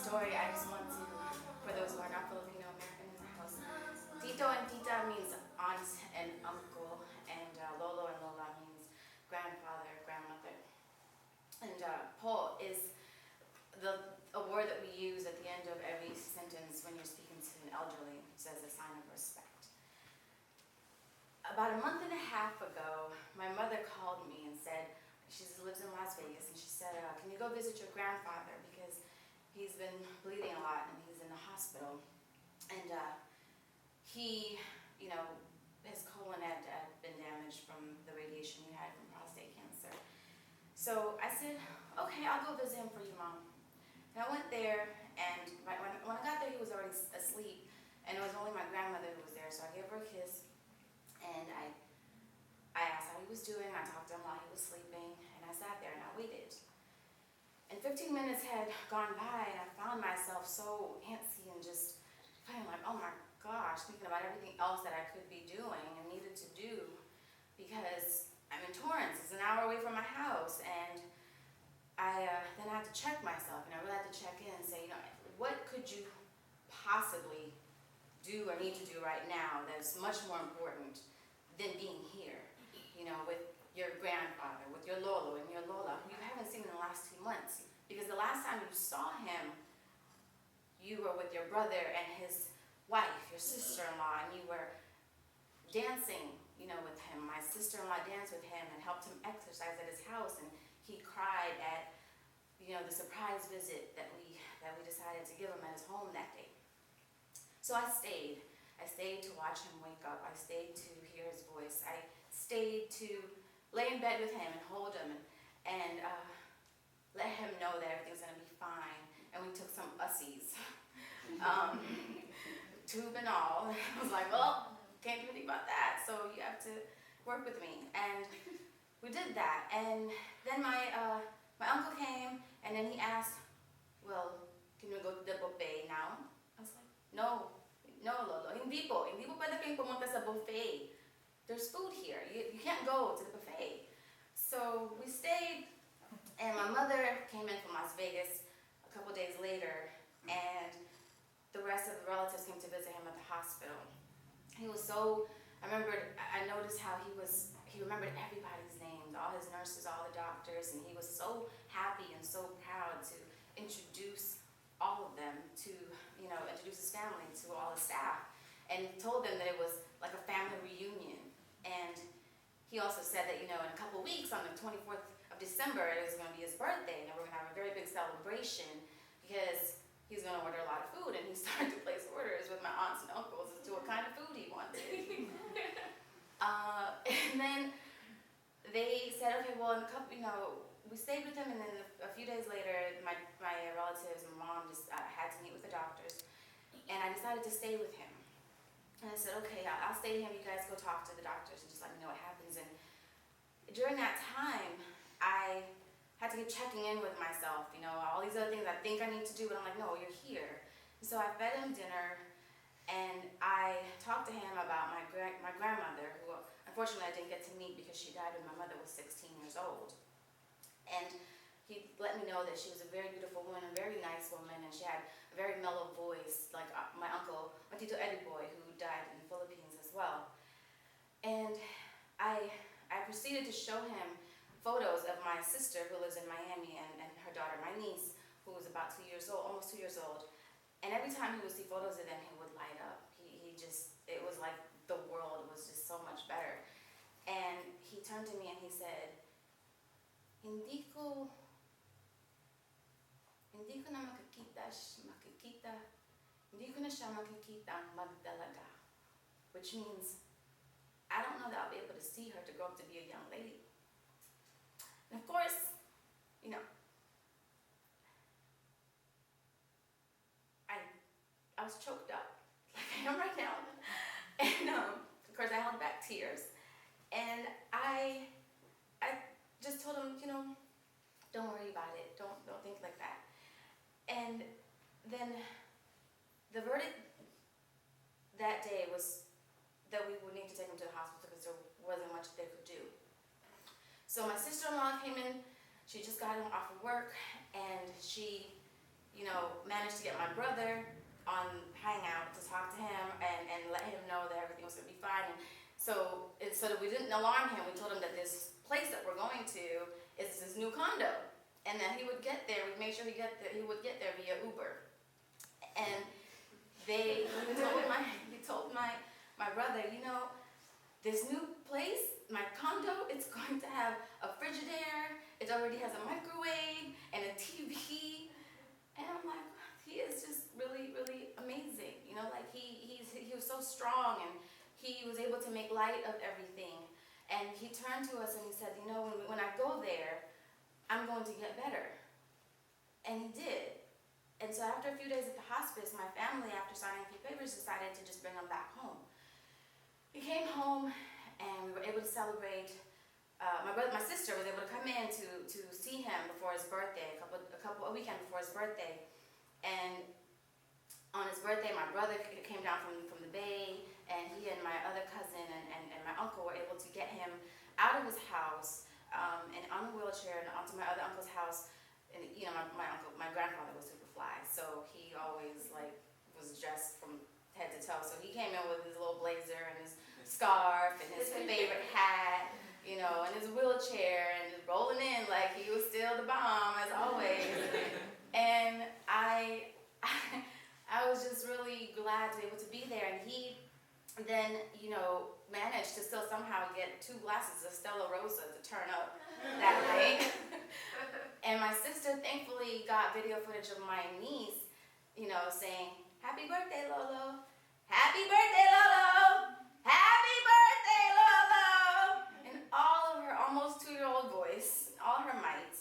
story, I just want to, for those who are not Filipino American in the house, Tito and Tita means aunt and uncle, and Lolo and Lola means grandfather, grandmother. And po is a word that we use at the end of every sentence when you're speaking to an elderly, as a sign of respect. About a month and a half ago, my mother called me and said, she lives in Las Vegas, and she said, can you go visit your grandfather because he's been bleeding a lot and he's in the hospital. And he, his colon had been damaged from the radiation he had from prostate cancer. So I said, okay, I'll go visit him for you, Mom. And I went there, and when I got there, he was already asleep, and it was only my grandmother who was there, so I gave her a kiss, and I asked how he was doing. I talked to him while he was sleeping, and I sat there and I waited. And 15 minutes had gone by, and I found myself so antsy and just feeling like, oh my gosh, thinking about everything else that I could be doing and needed to do, because I'm in Torrance. It's an hour away from my house, and then I had to check myself, and I really had to check in and say, what could you possibly do or need to do right now that's much more important than being here, with your grandfather, with your Lolo and your Lola, who you haven't seen in the last 2 months. Because the last time you saw him, you were with your brother and his wife, your sister-in-law, and you were dancing, with him. My sister-in-law danced with him and helped him exercise at his house, and he cried at, the surprise visit that we decided to give him at his home that day. So I stayed. I stayed to watch him wake up. I stayed to hear his voice. I stayed to lay in bed with him and hold him and let him know that everything's going to be fine. And we took some ussies, tube and all. I was like, well, can't do anything about that, so you have to work with me. And we did that. And then my uncle came, and then he asked, well, can we go to the buffet now? I was like, no, Lolo, hindi po pwede kayong pumunta sa buffet. There's food here. You can't go to the buffet. So we stayed, and my mother came in from Las Vegas a couple days later, and the rest of the relatives came to visit him at the hospital. He was so, I noticed how he remembered everybody's names, all his nurses, all the doctors, and he was so happy and so proud to introduce all of them to, introduce his family to all the staff, and told them that it was like a family reunion. And he also said that, in a couple weeks, on the 24th of December, it was going to be his birthday, and we're going to have a very big celebration because he's going to order a lot of food, and he started to place orders with my aunts and uncles as to what kind of food he wanted. And then they said, okay, well, in a couple, we stayed with him, and then a few days later, my relatives and mom just had to meet with the doctors, and I decided to stay with him. And I said, okay, I'll stay with him. You guys go talk to the doctors and just let me know what happens. And during that time, I had to keep checking in with myself, all these other things I think I need to do, but I'm like, no, you're here. And so I fed him dinner, and I talked to him about my grandmother, who unfortunately I didn't get to meet because she died when my mother was 16 years old. And he let me know that she was a very beautiful woman, a very nice woman, and she had a very mellow voice, like my uncle, my Tito Eddie boy, who died in the Philippines as well. And I proceeded to show him photos of my sister, who lives in Miami, and her daughter, my niece, who was about 2 years old, almost 2 years old. And every time he would see photos of them, he would light up. It was like the world was just so much better. And he turned to me and he said, hindi ko na makikita siya makikita magdalaga, which means I don't know that I'll be able to see her to grow up to be a young lady. And of course, I was choked up, like I am right now. And of course I held back tears. And I just told him, don't worry about it. Don't think like that. And then the verdict that day was that we would need to take him to the hospital because there wasn't much they could do. So my sister-in-law came in. She just got him off of work, and she, managed to get my brother on Hangout to talk to him and let him know that everything was going to be fine. And so that we didn't alarm him, we told him that this place that we're going to is this new condo, and that he would get there. We made sure he would get there via Uber. And he told my brother, this new place, my condo, it's going to have a Frigidaire. It already has a microwave and a TV. And I'm like, he is just really, really amazing. He was so strong, and he was able to make light of everything. And he turned to us and he said, when I go there, I'm going to get better. And he did. And so after a few days at the hospice, my family, after signing a few papers, decided to just bring him back home. He came home, and we were able to celebrate. My sister was able to come in to see him before his birthday, a weekend before his birthday. And on his birthday, my brother came down from the Bay, and he and my other cousin and my uncle were able to get him out of his house and on a wheelchair and onto my other uncle's house. And my grandfather was super fly, so he always was dressed from head to toe. So he came in with his little blazer and his scarf and his favorite hat, and his wheelchair, and just rolling in like he was still the bomb as always. And I was just really glad to be able to be there. And he then, managed to still somehow get 2 glasses of Stella Rosa to turn up that night. And my sister thankfully got video footage of my niece, saying, "Happy birthday, Lolo. Happy birthday, Lolo. Happy birthday, Lolo." In all of her almost 2-year-old voice, all her might.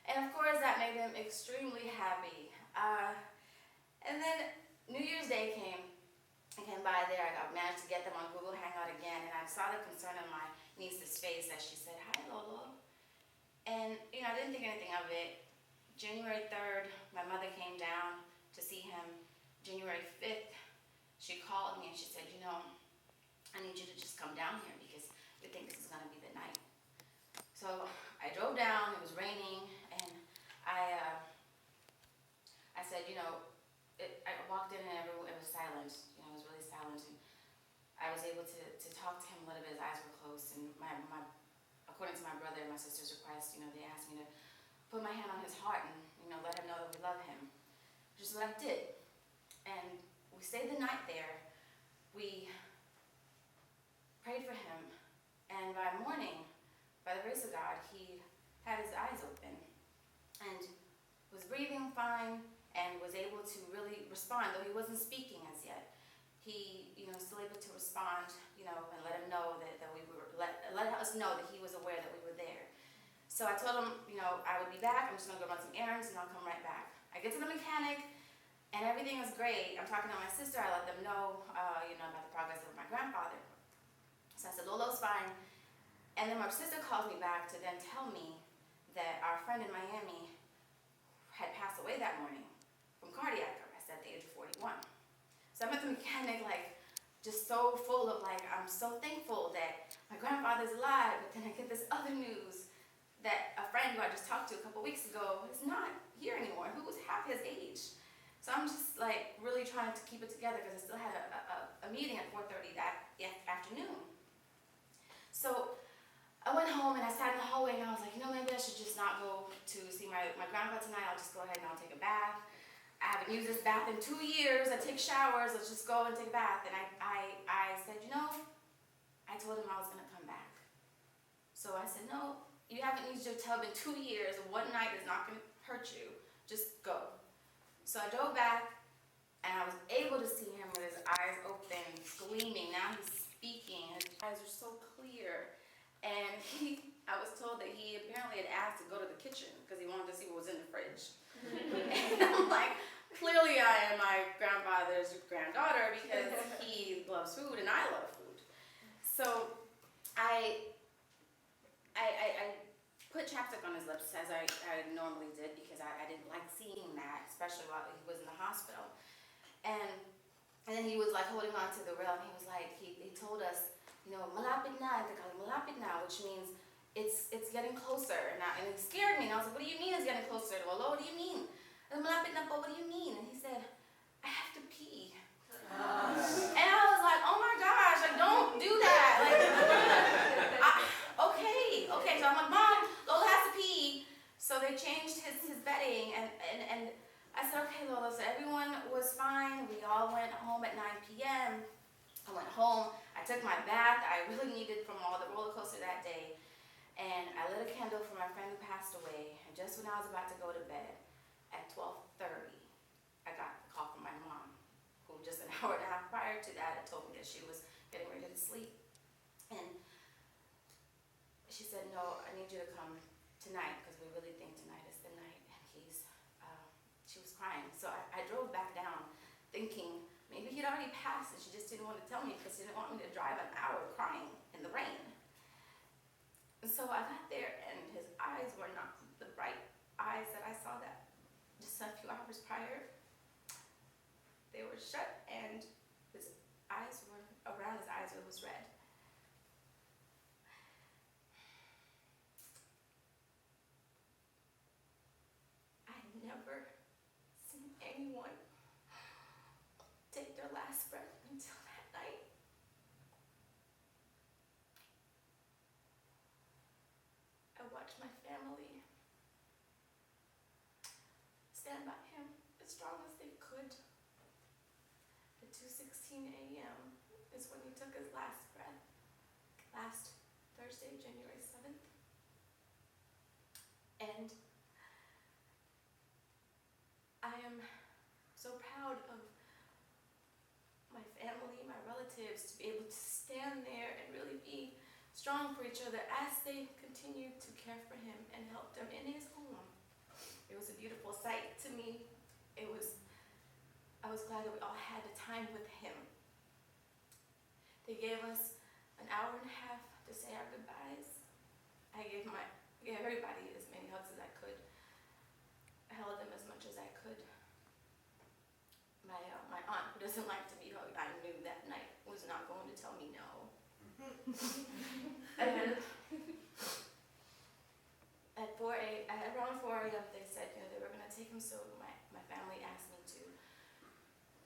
And of course, that made him extremely happy. And then New Year's Day came. I came by there. I managed to get them on Google Hangout again, and I saw the concern on my niece's face as she said, "Hi, Lolo." And, I didn't think anything of it. January 3rd, my mother came down to see him. January 5th, she called me and she said, "I need you to just come down here because we think this is going to be the night." So I drove down. It was raining, and I said, I walked in and it was silent. It was really silent, and I was able to talk to him a little bit. His eyes were closed, and according to my brother and my sister's request, they asked me to put my hand on his heart and let him know that we love him, which is what I did. And we stayed the night there. We prayed for him, and by morning, by the grace of God, he had his eyes open and was breathing fine and was able to really respond, though he wasn't speaking as yet. He, still able to respond, and let him know that we were, let us know that he was aware that we were there. So I told him, I would be back. I'm just going to go run some errands, and I'll come right back. I get to the mechanic, and everything is great. I'm talking to my sister. I let them know, about the progress of my grandfather. So I said, Lolo's fine. And then my sister calls me back to then tell me that our friend in Miami had passed away that morning from cardiac arrest at the age of 41. So I'm at the mechanic, just so full of, I'm so thankful that my grandfather's alive, but then I get this other news that a friend who I just talked to a couple weeks ago is not here anymore, who was half his age. So I'm just, really trying to keep it together because I still had a meeting at 4:30 that afternoon. So I went home and I sat in the hallway and I was like, maybe I should just not go to see my grandpa tonight. I'll just go ahead and I'll take a bath. I haven't used this bath in 2 years. I take showers. Let's just go and take a bath. And I said, I told him I was going to come back. So I said, no, you haven't used your tub in 2 years. One night is not going to hurt you. Just go. So I drove back, and I was able to see him with his eyes open, gleaming. Now he's speaking. His eyes are so clear. And I was told that he apparently had asked to go to the kitchen because he wanted to see what was in the fridge. And I'm like, clearly I am my grandfather's granddaughter because he loves food and I love food. So I put chapstick on his lips as I normally did because I didn't like seeing that, especially while he was in the hospital. And then he was holding on to the rail, and he was he told us, malapit na, malapit na, which means it's getting closer. And it scared me, and I was like, what do you mean it's getting closer? Lolo, what do you mean? Malapit na po, what do you mean? And he said, I have to pee. And I was like, oh my gosh, like, don't do that. Like, okay. So I'm like, Mom, Lola has to pee. So they changed his bedding, and I said, okay, Lola. So everyone was fine. We all went home at 9 p.m. I went home. I took my bath. I really needed from all the roller coaster that day. And I lit a candle for my friend who passed away. And just when I was about to go to bed, at 12:30, I got the call from my mom, who just an hour and a half prior to that had told me that she was getting ready to sleep. And she said, no, I need you to come tonight because we really think tonight is the night. And she was crying. So I drove back down thinking maybe he'd already passed and she just didn't want to tell me because she didn't want me to drive an hour crying in the rain. And so I got there and his eyes were not the bright eyes that I saw that just a few hours prior. They were shut and his eyes were, around his eyes it was red. I'd never seen anyone take their last breath until that night. I watched my family stand by him as strong as they could. At 2:16 a.m. is when he took his last breath, last Thursday, January 7th. And I am so proud of my family, my relatives, to be able to stand there and really be strong for each other as they continued to care for him and help him in his home. It was a beautiful sight to me. I was glad that we all had the time with him. They gave us an hour and a half to say our goodbyes. I gave everybody as many hugs as I could. I held them as much as I could. My aunt, who doesn't like to be hugged, I knew that night was not going to tell me no. And around 4 a.m. they said, they were going to take him, so my family asked me to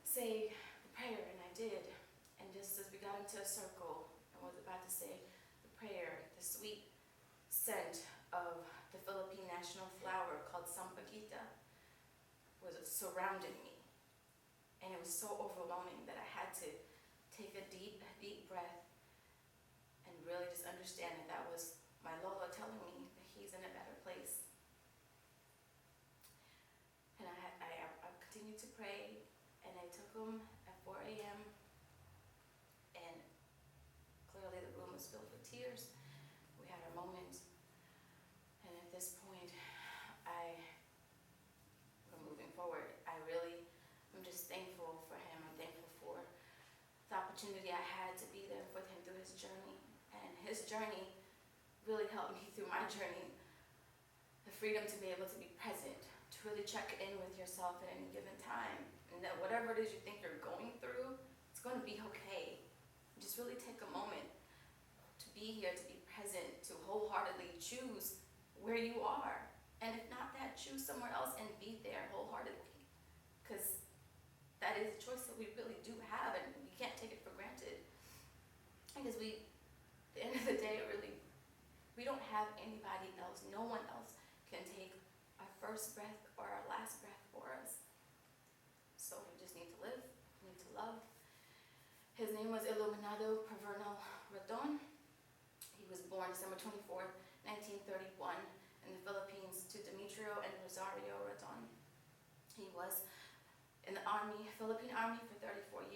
say the prayer, and I did. And just as we got into a circle and was about to say the prayer, the sweet scent of the Philippine national flower called sampaguita was surrounding me. And it was so overwhelming that I had to take a deep, deep breath and really just understand that was my Lola telling me that he's in a better place. And I continued to pray, and I took him at 4 a.m. and clearly the room was filled with tears. We had our moment, and at this point, we're moving forward. I'm just thankful for him. I'm thankful for the opportunity I had to be there with him through his journey, and his journey really helped me through my journey. The freedom to be able to be present, to really check in with yourself at any given time, and that whatever it is you think you're going through, it's going to be okay. Just really take a moment to be here, to be present, to wholeheartedly choose where you are. And if not that, choose somewhere else and be there wholeheartedly. Because that is a choice that we really do have, and we can't take it for granted. Because at the end of the day, really, we don't have anybody else. No one else can take our first breath or our last breath for us. So we just need to live, we need to love. His name was Iluminado Provernal Raton. He was born December 24th, 1931 in the Philippines to Demetrio and Rosario Raton. He was in the Philippine Army for 34